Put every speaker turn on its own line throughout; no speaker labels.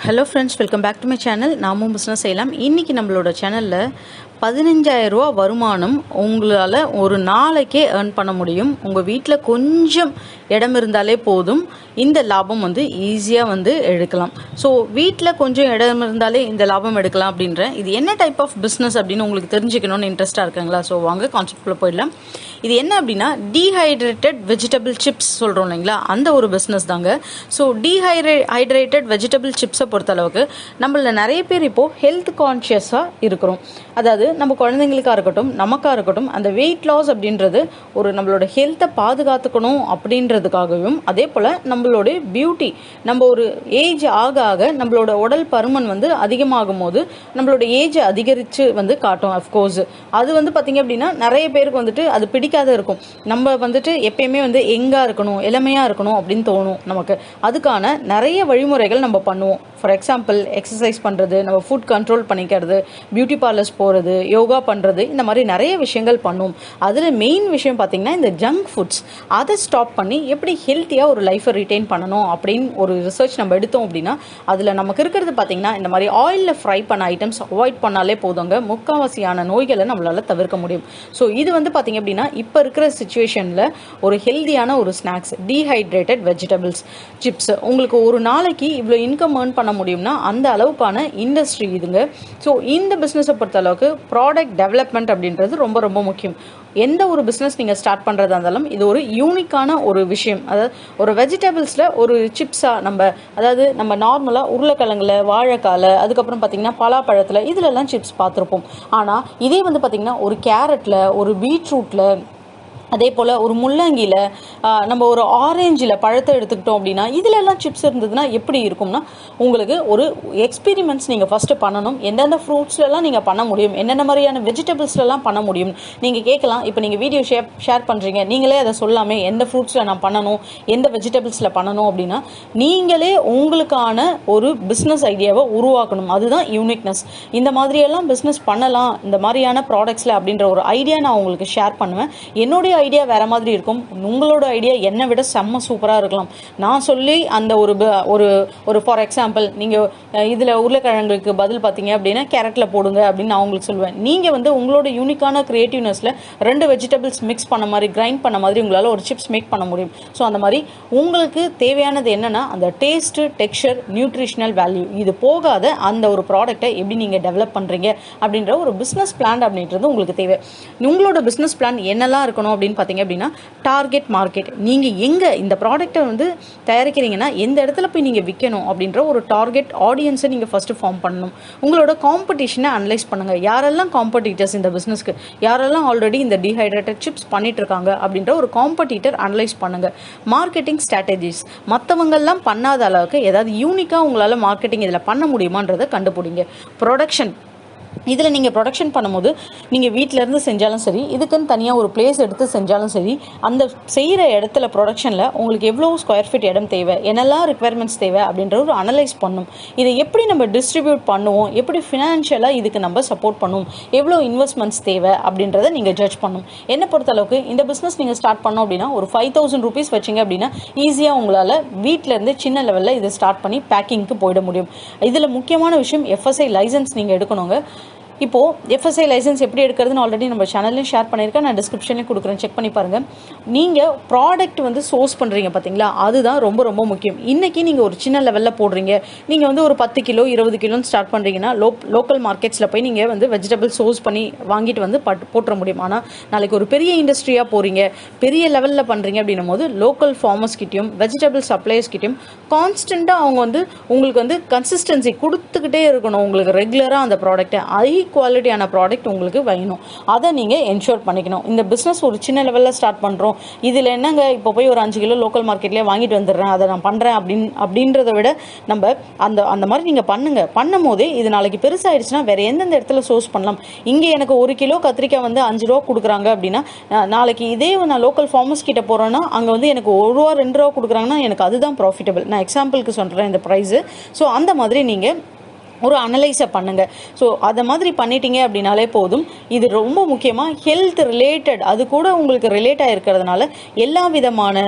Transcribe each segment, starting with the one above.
Hello friends, welcome back to my channel. நாமும் business செய்யலாம். இன்றைக்கி நம்மளோட சேனலில் 15,000 ரூபா வருமானம் உங்களால் ஒரு நாளைக்கே ஏர்ன் பண்ண முடியும். உங்கள் வீட்டில் கொஞ்சம் இடம் இருந்தாலே போதும், இந்த லாபம் ஈஸியாக எடுக்கலாம். ஸோ வீட்டில் கொஞ்சம் இடம் இருந்தாலே இந்த லாபம் எடுக்கலாம் அப்படின்றேன். இது என்ன டைப் ஆஃப் பிஸ்னஸ் அப்படின்னு உங்களுக்கு தெரிஞ்சுக்கணும்னு இன்ட்ரெஸ்ட்டாக இருக்குங்களா? ஸோ வாங்க கான்செப்ட்குள்ளே போயிடலாம். இது என்ன அப்படின்னா, டீஹைட்ரேட்டட் வெஜிடபிள் சிப்ஸ் சொல்கிறோம் இல்லைங்களா, அந்த ஒரு பிஸ்னஸ் தாங்க. ஸோ டீஹைட்ரேட்டட் வெஜிடபிள் சிப்ஸை பொறுத்தளவுக்கு நம்மள நிறைய பேர் இப்போது ஹெல்த் கான்ஷியஸாக இருக்கிறோம். அதாவது நம்ம குழந்தைங்களுக்காக இருக்கட்டும், நமக்காக இருக்கட்டும், அந்த வெயிட் லாஸ் அப்படின்றது ஒரு நம்மளோட ஹெல்த்தை பாதுகாத்துக்கணும் அப்படின்றதுக்காகவும், அதே போல் நம்மளோட பியூட்டி, நம்ம ஒரு ஏஜ் ஆக ஆக நம்மளோட உடல் பருமன் அதிகமாகும் போது நம்மளோட ஏஜ் அதிகரித்து காட்டும். அஃப்கோர்ஸ் அது பார்த்திங்க அப்படின்னா நிறைய பேருக்கு அது பிடிக்காத இருக்கும். நம்ம எப்பயுமே எங்காக இருக்கணும், இளமையாக இருக்கணும் அப்படின்னு தோணும் நமக்கு. அதுக்கான நிறைய வழிமுறைகள் நம்ம பண்ணுவோம். ஃபார் எக்ஸாம்பிள், எக்ஸசைஸ் பண்ணுறது, நம்ம ஃபுட் கண்ட்ரோல் பண்ணிக்கிறது, பியூட்டி பார்லர்ஸ் போகிறது, யோகா பண்ணுறது, இந்த மாதிரி நிறைய விஷயங்கள் பண்ணுவோம். அதில் மெயின் விஷயம் பார்த்திங்கன்னா இந்த ஜங்க் ஃபுட்ஸ், அதை ஸ்டாப் பண்ணி எப்படி ஹெல்த்தியாக ஒரு லைஃப்பை ரிட்டைன் பண்ணணும் அப்படின்னு ஒரு ரிசர்ச் நம்ம எடுத்தோம் அப்படின்னா, அதில் நமக்கு இருக்கிறது பார்த்திங்கன்னா இந்த மாதிரி ஆயிலில் ஃப்ரை பண்ண ஐட்டம்ஸ் அவாய்ட் பண்ணாலே போதுங்க, முக்கால்வாசியான நோய்களை நம்மளால் தவிர்க்க முடியும். ஸோ இது பார்த்திங்க அப்படின்னா இப்போ இருக்கிற சிச்சுவேஷனில் ஒரு ஹெல்த்தியான ஒரு ஸ்நாக்ஸ், டீஹைட்ரேட்டட் வெஜிடபிள்ஸ் சிப்ஸ். உங்களுக்கு ஒரு நாளைக்கு இவ்வளோ இன்கம் ஏர்ன் பண்ண முடியும்னா அந்த அளவுக்கான இண்டஸ்ட்ரி இதுங்க. ஸோ இந்த பிஸ்னஸை பொறுத்த அளவுக்கு ப்ராடக்ட் டெவலப்மெண்ட் அப்படின்றது ரொம்ப ரொம்ப முக்கியம். எந்த ஒரு பிஸ்னஸ் நீங்கள் ஸ்டார்ட் பண்ணுறதா இருந்தாலும் இது ஒரு யூனிக்கான ஒரு விஷயம். அதாவது ஒரு வெஜிடபிள்ஸில் ஒரு சிப்ஸாக அதாவது நம்ம நார்மலாக உருளைக்கிழங்குல, வாழைக்கால, அதுக்கப்புறம் பார்த்திங்கன்னா பலாப்பழத்தில் இதிலெல்லாம் சிப்ஸ் பார்த்துருப்போம். ஆனால் இதே பார்த்திங்கன்னா ஒரு கேரட்டில், ஒரு பீட்ரூட்டில், அதே போல் ஒரு முள்ளங்கியில், நம்ம ஒரு ஆரஞ்சில் பழத்தை எடுத்துக்கிட்டோம் அப்படின்னா இதிலெல்லாம் சிப்ஸ் இருந்ததுன்னா எப்படி இருக்கும்னா, உங்களுக்கு ஒரு எக்ஸ்பீரிமெண்ட்ஸ் நீங்கள் ஃபஸ்ட்டு பண்ணணும். எந்தெந்த ஃப்ரூட்ஸ்லாம் நீங்கள் பண்ண முடியும், என்னென்ன மாதிரியான வெஜிடபிள்ஸ்லாம் பண்ண முடியும். நீங்கள் கேட்கலாம், இப்போ நீங்கள் வீடியோ ஷேர் பண்ணுறீங்க, நீங்களே அதை சொல்லாமே எந்த ஃப்ரூட்ஸில் நான் பண்ணணும், எந்த வெஜிடபிள்ஸில் பண்ணணும் அப்படின்னா, நீங்களே உங்களுக்கான ஒரு பிஸ்னஸ் ஐடியாவை உருவாக்கணும். அதுதான் யூனிக்னஸ். இந்த மாதிரியெல்லாம் பிஸ்னஸ் பண்ணலாம் இந்த மாதிரியான ப்ராடக்ட்ஸில் அப்படின்ற ஒரு ஐடியா நான் உங்களுக்கு ஷேர் பண்ணுவேன். என்னுடைய ஐடியா வேற மாதிரி இருக்கும், உங்களோட ஐடியா என்னை விட செம்ம சூப்பராக இருக்கலாம். நான் சொல்லி அந்த ஒரு ஃபார் எக்ஸாம்பிள், நீங்கள் இதில் உருளைக்கிழங்குக்கு பதில் பார்த்தீங்க அப்படின்னா கேரட்டில் போடுங்க அப்படின்னு நான் உங்களுக்கு சொல்லுவேன். நீங்கள் உங்களோட யூனிக்கான கிரியேட்டிவ்னஸில் 2 வெஜிடபிள்ஸ் மிக்ஸ் பண்ண மாதிரி, கிரைண்ட் பண்ண மாதிரி உங்களால் ஒரு சிப்ஸ் மேக் பண்ண முடியும். ஸோ அந்த மாதிரி உங்களுக்கு தேவையானது என்னென்னா அந்த டேஸ்ட்டு, டெக்ஸ்சர், நியூட்ரிஷனல் வேல்யூ, இது போகாத அந்த ஒரு ப்ராடக்டை எப்படி நீங்கள் டெவலப் பண்ணுறீங்க அப்படின்ற ஒரு பிஸ்னஸ் பிளான் அப்படின்றது உங்களுக்கு தேவை. உங்களோட பிஸ்னஸ் பிளான் என்னெல்லாம் இருக்கணும் அப்படின்னு பார்த்தீங்க அப்படின்னா, டார்கெட் மார்க்கெட், நீங்கள் எங்கே இந்த ப்ராடக்ட்டை தயாரிக்கிறீங்கன்னா எந்த இடத்துல போய் நீங்கள் விற்கணும் அப்படின்ற ஒரு டார்கெட் ஆடியன்ஸை நீங்கள் ஃபஸ்ட்டு ஃபார்ம் பண்ணணும். உங்களோட காம்படிஷனை அனலைஸ் பண்ணுங்கள். யாரெல்லாம் காம்படிட்டர்ஸ் இந்த பிஸ்னஸ்க்கு, யாரெல்லாம் ஆல்ரெடி இந்த டீஹைட்ரேட்டட் சிப்ஸ் பண்ணிட்டு இருக்காங்க அப்படின்ற ஒரு காம்படிட்டர் அனலைஸ் பண்ணுங்கள். மார்க்கெட்டிங் ஸ்ட்ராட்டஜிஸ், மற்றவங்கெல்லாம் பண்ணாத அளவுக்கு ஏதாவது யூனிக்காக உங்களால் மார்க்கெட்டிங் இதில் பண்ண முடியுமான்றதை கண்டுபிடிங்க. ப்ரொடக்ஷன், இதில் நீங்கள் ப்ரொடக்ஷன் பண்ணும்போது நீங்கள் வீட்டிலேருந்து செஞ்சாலும் சரி, இதுக்குன்னு தனியாக ஒரு பிளேஸ் எடுத்து செஞ்சாலும் சரி, அந்த செய்கிற இடத்துல ப்ரொடக்ஷனில் உங்களுக்கு எவ்வளோ ஸ்கொயர் ஃபீட் இடம் தேவை, என்னெல்லாம் ரிக்வயர்மெண்ட்ஸ் தேவை அப்படின்ற ஒரு அனலைஸ் பண்ணணும். இதை எப்படி நம்ம டிஸ்ட்ரிபியூட் பண்ணுவோம், எப்படி ஃபினான்ஷியலாக இதுக்கு நம்ம சப்போர்ட் பண்ணுவோம், எவ்வளோ இன்வெஸ்ட்மெண்ட்ஸ் தேவை அப்படின்றத நீங்கள் ஜட்ஜ் பண்ணணும். என்னை பொறுத்தளவுக்கு இந்த பிஸ்னஸ் நீங்கள் ஸ்டார்ட் பண்ணோம் அப்படின்னா ஒரு 5,000 rupees வச்சிங்க அப்படின்னா ஈஸியாக உங்களால் வீட்டிலேருந்து சின்ன லெவலில் இதை ஸ்டார்ட் பண்ணி பேக்கிங்க்கு போயிட முடியும். இதில் முக்கியமான விஷயம் FSSAI லைசன்ஸ் நீங்கள் எடுக்கணுங்க. இப்போது FSSAI லைசன்ஸ் எப்படி எடுக்கிறதுன்னு ஆல்ரெடி நம்ம சேனல்லையும் ஷேர் பண்ணியிருக்கேன், நான் டிஸ்கிரிப்ஷன்லேயும் கொடுக்குறேன், செக் பண்ணி பாருங்கள். நீங்கள் ப்ராடக்ட் சோர்ஸ் பண்ணுறீங்க பார்த்தீங்களா, அதுதான் ரொம்ப ரொம்ப முக்கியம். இன்றைக்கி நீங்கள் ஒரு சின்ன லெவலில் போடுறீங்க, நீங்கள் ஒரு 10 கிலோ 20 கிலோன்னு ஸ்டார்ட் பண்ணுறீங்கன்னா லோக்கல் மார்க்கெட்ஸில் போய் நீங்கள் வெஜிடபிள் சோர்ஸ் பண்ணி வாங்கிட்டு போட்டுற முடியும். ஆனால் நாளைக்கு ஒரு பெரிய இண்டஸ்ட்ரியாக போகிறீங்க, பெரிய லெவலில் பண்ணுறீங்க அப்படின்னும் போது லோக்கல் ஃபார்மர்ஸ் கிட்டையும் வெஜிடபிள் சப்ளையர்ஸ் கிட்டையும் கான்ஸ்டண்ட்டாக அவங்க உங்களுக்கு கன்சிஸ்டன்சி கொடுத்துக்கிட்டே இருக்கணும். உங்களுக்கு ரெகுலராக அந்த ப்ராடக்ட்டை குவாலிட்டியான ப்ராடக்ட் உங்களுக்கு வேணும், அதை நீங்கள் என்ஷூர் பண்ணிக்கணும். இந்த பிஸ்னஸ் ஒரு சின்ன லெவலில் ஸ்டார்ட் பண்ணுறோம், இதில் என்னங்க இப்போ போய் ஒரு 5 கிலோ லோக்கல் மார்க்கெட்லேயே வாங்கிட்டு வந்துடுறேன், அதை நான் பண்ணுறேன் அப்படின்றத விட நம்ம அந்த மாதிரி நீங்கள் பண்ணும் போதே இது நாளைக்கு பெருசாகிடுச்சுன்னா வேறு எந்தெந்த இடத்துல சோர்ஸ் பண்ணலாம். இங்கே எனக்கு 1 கிலோ கத்திரிக்காய் 5 ரூபா கொடுக்குறாங்க அப்படின்னா, நாளைக்கு இதே நான் லோக்கல் ஃபார்மர்ஸ் கிட்ட போகிறேன்னா அங்கே எனக்கு 1 ரூபா 2 ரூபா கொடுக்குறாங்கன்னா எனக்கு அதுதான் ப்ராஃபிட்டபிள். நான் எக்ஸாம்பிளுக்கு சொல்கிறேன் இந்த ப்ரைஸு. ஸோ அந்த மாதிரி நீங்கள் ஒரு அனலைஸை பண்ணுங்கள். ஸோ அதை மாதிரி பண்ணிட்டீங்க அப்படின்னாலே போதும். இது ரொம்ப முக்கியமாக ஹெல்த் ரிலேட்டட், அது கூட உங்களுக்கு ரிலேட் ஆகிருக்கிறதுனால எல்லா விதமான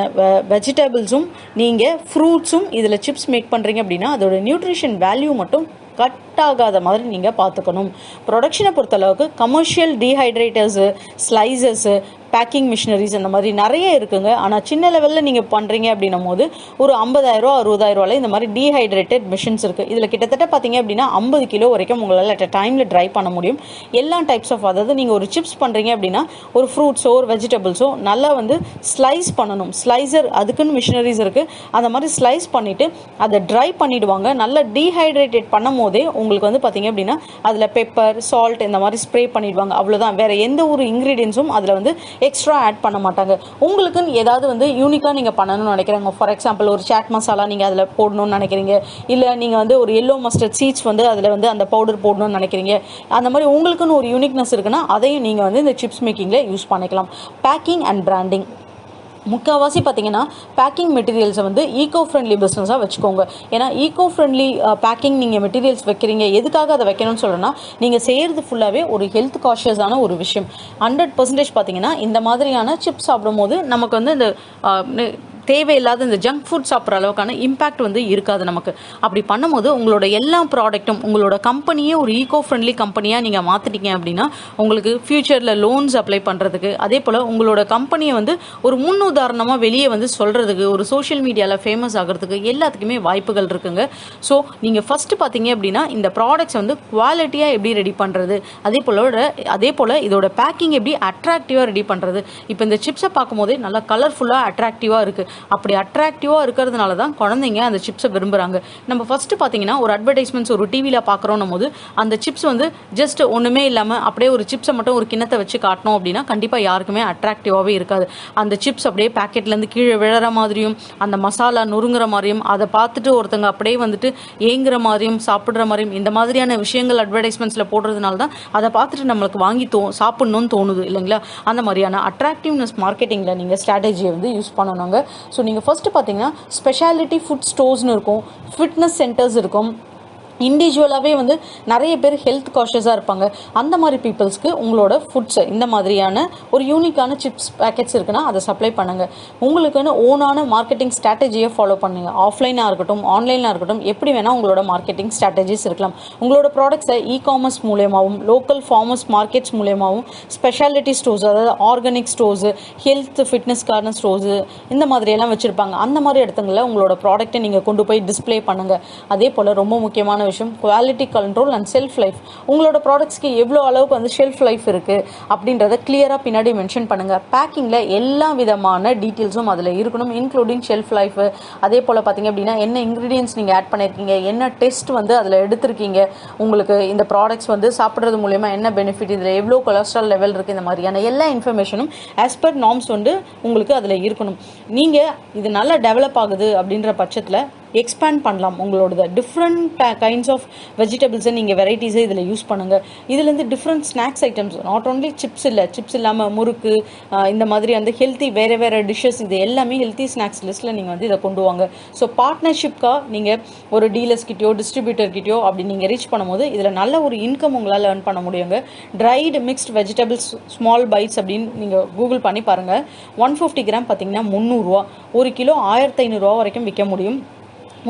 வெஜிடபிள்ஸும் நீங்கள் ஃப்ரூட்ஸும் இதில் சிப்ஸ் மேக் பண்ணுறீங்க அப்படின்னா அதோட நியூட்ரிஷன் வேல்யூ மட்டும் கட் ஆகாத மாதிரி நீங்கள் பார்த்துக்கணும். ப்ரொடக்ஷனை பொறுத்தளவுக்கு கமர்ஷியல் டீஹைட்ரேட்டர்ஸு, ஸ்லைசஸ்ஸு, பேக்கிங் மிஷினரிஸ் இந்த மாதிரி நிறைய இருக்குங்க. ஆனால் சின்ன லெவலில் நீங்கள் பண்ணுறீங்க அப்படின்னும் போது ஒரு 50,000 60,000 இந்த மாதிரி டீஹைட்ரேட்டட் மிஷின்ஸ் இருக்குது. இதில் கிட்டத்தட்ட பார்த்தீங்க அப்படின்னா 50 கிலோ வரைக்கும் உங்களால் அட் அ டைமில் ட்ரை பண்ண முடியும். எல்லா டைப்ஸ் ஆஃப், அதாவது நீங்கள் ஒரு சிப்ஸ் பண்ணுறீங்க அப்படின்னா ஒரு ஃப்ரூட்ஸோ ஒரு வெஜிடபிள்ஸோ நல்லா வந்து ஸ்லைஸ் பண்ணணும். ஸ்லைசர் அதுக்குன்னு மிஷினரிஸ் இருக்குது. அந்த மாதிரி ஸ்லைஸ் பண்ணிவிட்டு அதை ட்ரை பண்ணிவிடுவாங்க. நல்லா டீஹைட்ரேட்டட் பண்ணும் போதே உங்களுக்கு வந்து பார்த்தீங்க அப்படின்னா அதில் பெப்பர், சால்ட் இந்த மாதிரி ஸ்ப்ரே பண்ணிவிடுவாங்க. அவ்வளோதான். வேறு எந்த ஒரு இன்க்ரீடியன்ஸும் அதில் வந்து எக்ஸ்ட்ரா ஆட் பண்ண மாட்டாங்க. உங்களுக்குன்னு ஏதாவது வந்து யூனிக்காக நீங்கள் பண்ணணும்னு நினைக்கிறீங்க, ஃபார் எக்ஸாம்பிள் ஒரு சாட் மசாலா நீங்கள் அதில் போடணும்னு நினைக்கிறீங்க, இல்லை நீங்கள் வந்து ஒரு எல்லோ மஸ்டர்ட் சீட்ஸ் வந்து அதில் வந்து அந்த பவுடர் போடணும்னு நினைக்கிறீங்க, அந்த மாதிரி உங்களுக்குன்னு ஒரு யூனிக்னஸ் இருக்குன்னா அதையும் நீங்கள் வந்து இந்த சிப்ஸ் மேக்கிங்கில் யூஸ் பண்ணிக்கலாம். பேக்கிங் அண்ட் பிராண்டிங் முக்கால்வாசி பார்த்தீங்கன்னா பேக்கிங் மெட்டீரியல்ஸை வந்து ஈகோ ஃப்ரெண்ட்லி பிஸ்னஸாக வச்சுக்கோங்க. ஏன்னா ஈகோ ஃப்ரெண்ட்லி பேக்கிங் நீங்கள் மெட்டீரியல்ஸ் வைக்கிறீங்க, எதுக்காக அதை வைக்கணும்னு சொல்லணும்னா நீங்கள் செய்கிறது ஃபுல்லாகவே ஒரு ஹெல்த் காஷியஸான ஒரு விஷயம். 100% பார்த்தீங்கன்னா இந்த மாதிரியான சிப்ஸ் சாப்பிடும் போது நமக்கு வந்து இந்த தேவையில்லாத இந்த ஜங்க் ஃபுட் சாப்பிட்ற அளவுக்கான இம்பேக்ட் வந்து இருக்காது நமக்கு. அப்படி பண்ணும்போது உங்களோட எல்லா ப்ராடக்ட்டும், உங்களோட கம்பெனியே ஒரு ஈகோ ஃப்ரெண்ட்லி கம்பெனியாக நீங்கள் மாற்றிட்டீங்க அப்படின்னா உங்களுக்கு ஃப்யூச்சரில் லோன்ஸ் அப்ளை பண்ணுறதுக்கு, அதே போல் உங்களோட கம்பெனியை வந்து ஒரு முன் உதாரணமாக வெளியே வந்து சொல்கிறதுக்கு, ஒரு சோஷியல் மீடியாவில் ஃபேமஸ் ஆகிறதுக்கு எல்லாத்துக்குமே வாய்ப்புகள் இருக்குங்க. ஸோ நீங்கள் ஃபஸ்ட்டு பார்த்தீங்க அப்படின்னா இந்த ப்ராடக்ட்ஸ் வந்து குவாலிட்டியாக எப்படி ரெடி பண்ணுறது, அதே போல் இதோட பேக்கிங் எப்படி அட்ராக்டிவாக ரெடி பண்ணுறது. இப்போ இந்த சிப்ஸை பார்க்கும்போதே நல்லா கலர்ஃபுல்லாக அட்ராக்டிவாக இருக்குது. அப்படி அட்ராக்டிவாக இருக்கிறதுனால தான் குழந்தைங்க அந்த சிப்ஸை விரும்புகிறாங்க. நம்ம ஃபஸ்ட்டு பார்த்தீங்கன்னா ஒரு அட்வர்டைஸ்மெண்ட்ஸ் ஒரு டிவியில் பார்க்குறோன்னும் போது அந்த சிப்ஸ் வந்து ஜஸ்ட் ஒன்றுமே இல்லாமல் அப்படியே ஒரு சிப்ஸை மட்டும் ஒரு கிண்ணத்தை வச்சு காட்டணும் அப்படின்னா கண்டிப்பாக யாருக்குமே அட்ராக்டிவாகவே இருக்காது. அந்த சிப்ஸ் அப்படியே பேக்கெட்லேருந்து கீழே விழற மாதிரியும், அந்த மசாலா நொறுங்குற மாதிரியும், அதை பார்த்துட்டு ஒருத்தங்க அப்படியே வந்துட்டு ஏங்குற மாதிரியும் சாப்பிட்ற மாதிரியும் இந்த மாதிரியான விஷயங்கள் அட்வர்டைஸ்மெண்ட்ஸில் போடுறதுனால தான் அதை பார்த்துட்டு நம்மளுக்கு வாங்கி சாப்பிட்ணுன்னு தோணுது இல்லைங்களா. அந்த மாதிரியான அட்ராக்டிவ்னஸ் மார்க்கெட்டிங்கில் நீங்கள் ஸ்ட்ராட்டஜியை வந்து யூஸ் பண்ணணுங்க. ஸோ நீங்கள் ஃபஸ்ட்டு பார்த்தீங்கன்னா ஸ்பெஷாலிட்டி ஃபுட் ஸ்டோர்ஸ்னு இருக்கும், ஃபிட்னஸ் சென்டர்ஸ் இருக்கும். இண்டிவிஜுவலாகவே வந்து நிறைய பேர் ஹெல்த் காஷியஸாக இருப்பாங்க. அந்த மாதிரி பீப்புள்ஸ்க்கு உங்களோட ஃபுட்ஸை இந்த மாதிரியான ஒரு யூனிக்கான சிப்ஸ் பேக்கெட்ஸ் இருக்குன்னா அதை சப்ளை பண்ணுங்கள். உங்களுக்குன்னு ஓனான மார்க்கெட்டிங் ஸ்ட்ராட்டஜியை ஃபாலோ பண்ணுங்கள். ஆஃப்லைனாக இருக்கட்டும் ஆன்லைனாக இருக்கட்டும் எப்படி வேணால் உங்களோட மார்க்கெட்டிங் ஸ்ட்ராட்டஜிஸ் இருக்கலாம். உங்களோட ப்ராடக்ட்ஸை இ-காமர்ஸ் மூலியமாகவும், லோக்கல் ஃபார்மர்ஸ் மார்க்கெட்ஸ் மூலியமாகவும், ஸ்பெஷாலிட்டி ஸ்டோர்ஸ் அதாவது ஆர்கானிக் ஸ்டோர்ஸு, ஹெல்த் ஃபிட்னஸ்க்கான ஸ்டோர்ஸு இந்த மாதிரியெல்லாம் வச்சுருப்பாங்க. அந்த மாதிரி இடத்துங்களில் உங்களோட ப்ராடக்ட்டை நீங்கள் கொண்டு போய் டிஸ்பிளே பண்ணுங்கள். அதே போல் ரொம்ப முக்கியமான விஷயம் quality control and self life. உங்களோட ப்ராடக்ட்ஸ்க்கு எவ்வளோ அளவுக்கு வந்து ஷெல்ஃப் லைஃப் இருக்குது அப்படின்றத கிளியராக பின்னாடி மென்ஷன் பண்ணுங்கள். பேக்கிங்கில் எல்லா விதமான டீட்டெயில்ஸும் அதில் இருக்கணும், இன்க்ளூடிங் ஷெல்ஃப் லைஃப். அதே போல் பார்த்தீங்க அப்படின்னா என்ன இன்க்ரீடியன்ஸ் நீங்கள் ஆட் பண்ணியிருக்கீங்க, என்ன டெஸ்ட் வந்து அதில் எடுத்திருக்கீங்க, உங்களுக்கு இந்த ப்ராடக்ட்ஸ் வந்து சாப்பிட்றது மூலமா என்ன பெனிஃபிட், இதில் எவ்வளோ கொலஸ்ட்ரால் லெவல் இருக்குது, இந்த மாதிரியான எல்லா இன்ஃபர்மேஷனும் ஆஸ் பர் நார்ம்ஸ் வந்து உங்களுக்கு அதில் இருக்கணும். நீங்கள் இது நல்லா டெவலப் ஆகுது அப்படின்ற பட்சத்தில் எக்ஸ்பேண்ட் பண்ணலாம். உங்களோட டிஃப்ரெண்ட் கைண்ட்ஸ் ஆஃப் வெஜிடபிள்ஸை நீங்கள் வெரைட்டிஸை இதில் யூஸ் பண்ணுங்கள். இதுலேருந்து different snacks items, not only chips இல்லை, சிப்ஸ் இல்லாமல் முறுக்கு இந்த மாதிரி அந்த ஹெல்த்தி வேறு டிஷ்ஷஸ் இது எல்லாமே ஹெல்த்தி ஸ்நாக்ஸ் லிஸ்ட்டில் நீங்கள் வந்து இதை கொண்டு வாங்க. ஸோ பார்ட்னர்ஷிப்காக நீங்கள் ஒரு டீலர்ஸ்கிட்டயோ டிஸ்ட்ரிபியூட்டர்கிட்டயோ அப்படி நீங்கள் ரீச் பண்ணும்போது இதில் நல்ல ஒரு இன்கம் உங்களால் ஏர்ன் பண்ண முடியுங்க. Dried mixed vegetables small bites அப்படின்னு நீங்கள் கூகுள் பண்ணி பாருங்கள். 150 கிராம் பார்த்தீங்கன்னா 300 ரூபா, 1 கிலோ 1500 ரூபா வரைக்கும் விற்க முடியும்.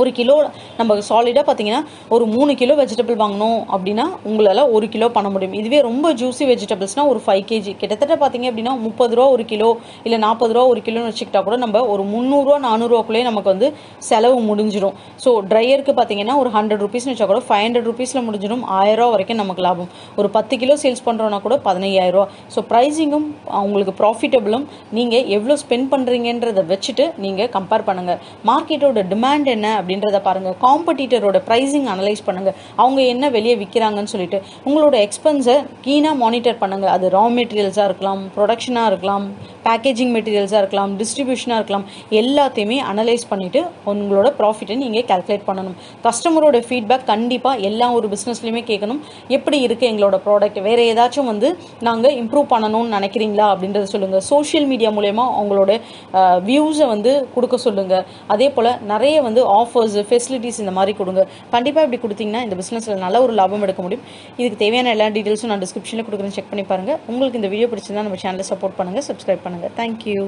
1 கிலோ நம்ம சாலிடாக பார்த்தீங்கன்னா ஒரு 3 கிலோ வெஜிடபிள் வாங்கணும் அப்படின்னா உங்களால் 1 கிலோ பண்ண முடியும். இதுவே ரொம்ப ஜூஸி வெஜிடபிள்ஸ்னால் ஒரு 5 kg கிட்டத்தட்ட பார்த்தீங்க அப்படின்னா 30 ரூபா 1 கிலோ, இல்லை 40 ரூபா 1 கிலோன்னு வச்சுக்கிட்டா கூட நம்ம ஒரு 300 ரூபா 400 ரூபாக்குள்ளேயே நமக்கு வந்து செலவு முடிஞ்சிடும். ஸோ ட்ரையருக்கு பார்த்தீங்கன்னா ஒரு 100 ருபீஸ்னு வச்சா கூட 500 ருபீஸில் முடிஞ்சிடும். 1000 ரூபா வரைக்கும் நமக்கு லாபம். ஒரு 10 கிலோ சேல்ஸ் பண்ணுறோன்னா கூட 15000 ரூபா. ஸோ ப்ரைஸிங்கும் உங்களுக்கு ப்ராஃபிட்டபிளும் நீங்கள் எவ்வளோ ஸ்பெண்ட் பண்ணுறீங்கன்றதை வச்சுட்டு நீங்கள் கம்பேர் பண்ணுங்கள். மார்க்கெட்டோட டிமாண்ட் என்ன அப்படின்றத பாருங்கள். காம்படிட்டரோட ப்ரைஸிங் அனலைஸ் பண்ணுங்கள், அவங்க என்ன வெளியே விற்கிறாங்கன்னு சொல்லிட்டு உங்களோட எக்ஸ்பென்ஸை கீனாக மானிட்டர் பண்ணுங்கள். அது ரா மெட்டீரியல்ஸாக இருக்கலாம், ப்ரொடக்ஷனாக இருக்கலாம், பேக்கேஜிங் மெட்டீரியல்ஸாக இருக்கலாம், டிஸ்ட்ரிபியூஷனாக இருக்கலாம், எல்லாத்தையுமே அனலைஸ் பண்ணிவிட்டு உங்களோட ப்ராஃபிட்டை நீங்கள் கால்குலேட் பண்ணணும். கஸ்டமரோட ஃபீட்பேக் கண்டிப்பாக எல்லா ஒரு பிஸ்னஸ்லையுமே கேட்கணும். எப்படி இருக்குது எங்களோட ப்ராடக்ட், வேறு ஏதாச்சும் வந்து நாங்கள் இம்ப்ரூவ் பண்ணணும்னு நினைக்கிறீங்களா அப்படின்றத சொல்லுங்கள். சோஷியல் மீடியா மூலயமா உங்களோட வியூஸை வந்து கொடுக்க சொல்லுங்கள். அதே போல் நிறைய வந்து ஆஃபர்ஸ், ஃபெசிலிட்டிஸ் இந்த மாதிரி கொடுங்க. கண்டிப்பாக இப்படி கொடுத்தீங்கன்னா இந்த பிஸ்னஸில் நல்ல ஒரு லாபம் எடுக்க முடியும். இதுக்கு தேவையான எல்லா டீட்டெயில்ஸும் நான் டிஸ்கிரிப்ஷனில் கொடுக்குறேன், செக் பண்ணி பாருங்கள். உங்களுக்கு இந்த வீடியோ பிடிச்சிருந்தா நம்ம சேனலை சப்போர்ட் பண்ணுங்கள், சப்ஸ்கிரைப் பண்ணுங்கள். தேங்க்யூ.